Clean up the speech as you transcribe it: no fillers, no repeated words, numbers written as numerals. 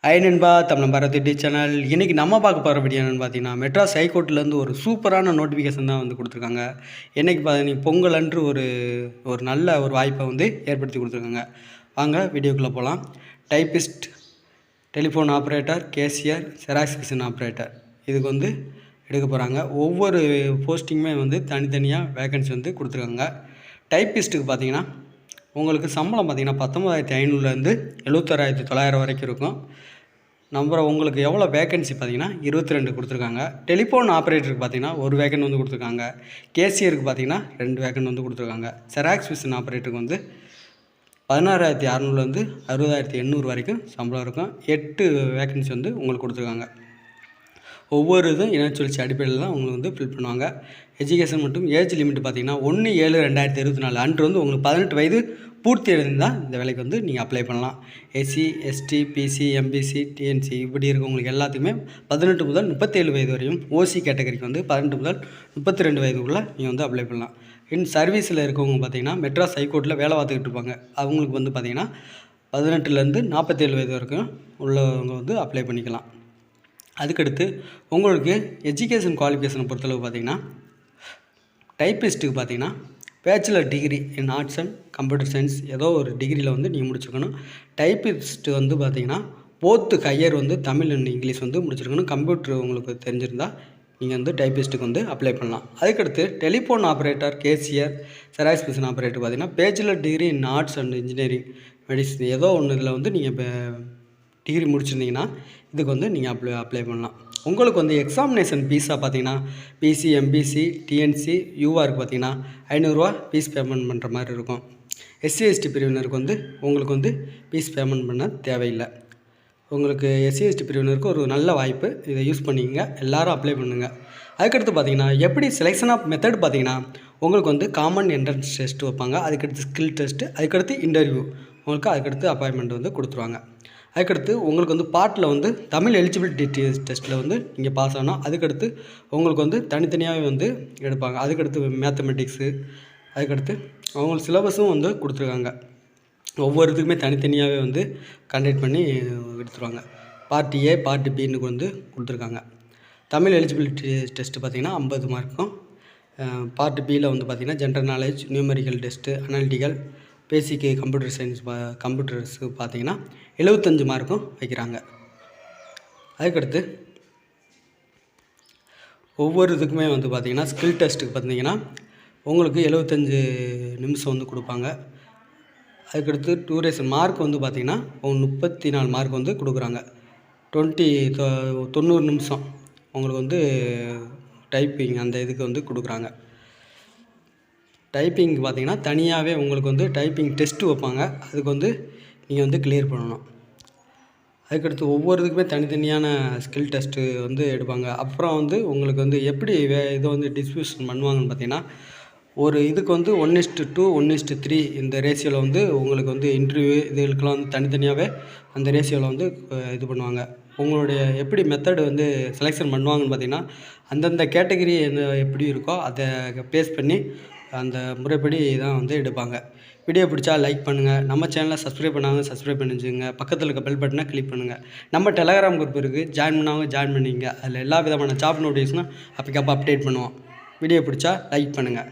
Hi நண்பா, Tamil Bharat YouTube channel. இன்றைக்கி நம்ம பார்க்க போகிற வீடியோ என்னென்னு பார்த்தீங்கன்னா, மெட்ராஸ் ஹைகோர்ட்லேருந்து ஒரு சூப்பரான நோட்டிஃபிகேஷன் தான் வந்து கொடுத்துருக்காங்க. என்றைக்கு பார்த்தீங்கன்னா பொங்கல் அன்று ஒரு நல்ல ஒரு வாய்ப்பை வந்து ஏற்படுத்தி கொடுத்துருக்காங்க. வாங்க வீடியோக்குள்ளே போகலாம். Typist, telephone operator, cashier, xerox machine operator இதுக்கு வந்து எடுக்க போகிறாங்க. ஒவ்வொரு போஸ்டிங்குமே வந்து தனித்தனியாக வேகன்சி வந்து கொடுத்துருக்காங்க. டைப்பிஸ்ட்டுக்கு பார்த்தீங்கன்னா உங்களுக்கு சம்பளம் பார்த்தீங்கன்னா 19,500லேருந்து 76,900 வரைக்கும் இருக்கும். நம்பர் உங்களுக்கு எவ்வளோ வேகன்சி பார்த்தீங்கன்னா 22 கொடுத்துருக்காங்க. டெலிஃபோன் ஆப்ரேட்டருக்கு பார்த்தீங்கன்னா ஒரு வேகன் வந்து கொடுத்துருக்காங்க. கேசியருக்கு பார்த்தீங்கன்னா 2 வேகன் வந்து கொடுத்துருக்காங்க. ஜெராக்ஸ் மிஷின் ஆப்ரேட்டருக்கு வந்து 16,600லேருந்து 60,800 வரைக்கும் சம்பளம் இருக்கும். 8 வேகன்சி வந்து உங்களுக்கு கொடுத்துருக்காங்க. ஒவ்வொரு இதுவும் இனச்சுழற்சி அடிப்படையில் தான் உங்களுக்கு வந்து ஃபில் பண்ணுவாங்க. எஜுகேஷன் மற்றும் ஏஜ் லிமிட் பார்த்தீங்கன்னா 1/7/2024 அன்று வந்து உங்களுக்கு 18 வயது பூர்த்தி அடைந்தால் இந்த வேலைக்கு வந்து நீங்கள் அப்ளை பண்ணலாம். SC, ST, BC, MBC, DNC இப்படி இருக்கவங்களுக்கு எல்லாத்துக்குமே 18 முதல் 37 வயது வரையும், ஓசி கேட்டகரிக்கு வந்து 18 முதல் 32 வயதுக்குள்ளே நீங்கள் வந்து அப்ளை பண்ணலாம். சர்வீஸில் இருக்கவங்க பார்த்தீங்கன்னா மெட்ராஸ் ஹைகோர்ட்டில் வேலை பார்த்துக்கிட்டு இருப்பாங்க. அவங்களுக்கு வந்து பார்த்திங்கன்னா 18லேருந்து 47 வயது வரைக்கும் உள்ளவங்க வந்து அப்ளை பண்ணிக்கலாம். அதுக்கடுத்து உங்களுக்கு எஜுகேஷன் குவாலிஃபிகேஷனை பொறுத்தளவு பார்த்திங்கன்னா டைப்பிஸ்ட்டுக்கு பார்த்திங்கன்னா bachelor degree in arts and computer science ஏதோ ஒரு டிகிரியில் வந்து நீங்கள் முடிச்சுக்கணும். டைப்பிஸ்ட்டு வந்து பார்த்திங்கன்னா போத்து ஹையர் வந்து தமிழ் அண்ட் இங்கிலீஷ் வந்து முடிச்சிருக்கணும். கம்ப்யூட்டர் உங்களுக்கு தெரிஞ்சிருந்தால் நீங்கள் வந்து டைப்பிஸ்ட்டுக்கு வந்து அப்ளை பண்ணலாம். அதுக்கடுத்து telephone operator, cashier, xerox machine operator பார்த்திங்கன்னா bachelor degree in arts and engineering medicine ஏதோ ஒன்று இதில் வந்து நீங்கள் இப்போ டிகிரி முடிச்சிருந்தீங்கன்னா இதுக்கு வந்து நீங்கள் அப்ளை பண்ணலாம். உங்களுக்கு வந்து எக்ஸாமினேஷன் ஃபீஸாக பார்த்தீங்கன்னா பிசி, எம்பிசி, டிஎன்சி, யூஆருக்கு பார்த்தீங்கன்னா 500 ஃபீஸ் பேமெண்ட் பண்ணுற மாதிரி இருக்கும். எஸ்சி, எஸ்டி பிரிவினருக்கு வந்து உங்களுக்கு வந்து ஃபீஸ் பேமெண்ட் பண்ண தேவையில்லை. உங்களுக்கு எஸ்சி, எஸ்டி பிரிவினருக்கு ஒரு நல்ல வாய்ப்பு, இதை யூஸ் பண்ணிக்கங்க. எல்லோரும் அப்ளை பண்ணுங்கள். அதுக்கடுத்து பார்த்தீங்கன்னா எப்படி செலெக்ஷன் ஆஃப் மெத்தட் பார்த்தீங்கன்னா உங்களுக்கு வந்து காமன் என்ட்ரன்ஸ் டெஸ்ட் வைப்பாங்க. அதுக்கடுத்து ஸ்கில் டெஸ்ட்டு, அதுக்கடுத்து இன்டர்வியூ, உங்களுக்கு அதுக்கடுத்து அப்பாயின்மெண்ட் வந்து கொடுத்துருவாங்க. அதுக்கடுத்து உங்களுக்கு வந்து பாட்டில் வந்து தமிழ் எலிஜிபிலிட்டி டெஸ்ட்டில் வந்து நீங்கள் பாஸ் ஆனால் அதுக்கடுத்து உங்களுக்கு வந்து தனித்தனியாகவே வந்து எடுப்பாங்க. அதுக்கடுத்து மேத்தமெட்டிக்ஸு, அதுக்கடுத்து அவங்களுக்கு சிலபஸும் வந்து கொடுத்துருக்காங்க. ஒவ்வொரு இதுக்குமே தனித்தனியாகவே வந்து கண்டக்ட் பண்ணி எடுத்துருவாங்க. பார்ட் ஏ, பார்ட் பின்னு வந்து கொடுத்துருக்காங்க. தமிழ் எலிஜிபிலிட்டி டெஸ்ட்டு பார்த்திங்கன்னா 50 மார்க்கும். பார்ட் பியில் வந்து பார்த்திங்கன்னா general knowledge, numerical test, analytical, basic computer science கம்ப்யூட்டர்ஸுக்கு பார்த்திங்கன்னா 75 மார்க்கும் வைக்கிறாங்க. அதுக்கடுத்து ஒவ்வொரு இதுக்குமே வந்து பார்த்திங்கன்னா ஸ்கில் டெஸ்ட்டுக்கு பார்த்திங்கன்னா உங்களுக்கு 75 நிமிஷம் வந்து கொடுப்பாங்க. அதுக்கடுத்து டூரேஷன் மார்க் வந்து பார்த்திங்கன்னா 34 மார்க் வந்து கொடுக்குறாங்க. 90 நிமிஷம் உங்களுக்கு வந்து டைப்பிங் அந்த இதுக்கு வந்து கொடுக்குறாங்க. டைப்பிங் பார்த்திங்கன்னா தனியாகவே உங்களுக்கு வந்து டைப்பிங் டெஸ்ட்டு வைப்பாங்க. அதுக்கு வந்து நீங்கள் வந்து கிளியர் பண்ணணும். அதுக்கடுத்து ஒவ்வொரு இதுக்குமே தனித்தனியான ஸ்கில் டெஸ்ட்டு வந்து எடுப்பாங்க. அப்புறம் வந்து உங்களுக்கு வந்து எப்படி இதை வந்து டிஸ்ட்ரிபியூஷன் பண்ணுவாங்கன்னு பார்த்திங்கன்னா ஒரு இதுக்கு வந்து 1:2, 1:3 இந்த ரேஷியோவில் வந்து உங்களுக்கு வந்து இன்டர்வியூ இதுகளுக்கெல்லாம் வந்து தனித்தனியாகவே அந்த ரேஷியோவில் வந்து இது பண்ணுவாங்க. உங்களுடைய எப்படி மெத்தடு வந்து செலெக்ஷன் பண்ணுவாங்கன்னு பார்த்திங்கன்னா அந்தந்த கேட்டகரி எப்படி இருக்கோ அதை பேஸ் பண்ணி அந்த முறைப்படி தான் வந்து எடுப்பாங்க. வீடியோ பிடிச்சா லைக் பண்ணுங்கள். நம்ம சேனலை சப்ஸ்கிரைப் பண்ணாமல் சப்ஸ்கிரைப் பண்ணி வச்சுக்கோங்க. பக்கத்தில் இருக்க பெல் பட்டனை கிளிக் பண்ணுங்கள். நம்ம டெலகிராம் குரூப் இருக்குது, ஜாயின் பண்ணாமல் ஜாயின் பண்ணிங்க. அதில் எல்லா விதமான ஜாப் நோட்டிஃபிகேஷனும் அப்போக்கப்போ அப்டேட் பண்ணுவோம். வீடியோ பிடிச்சா லைக் பண்ணுங்கள்.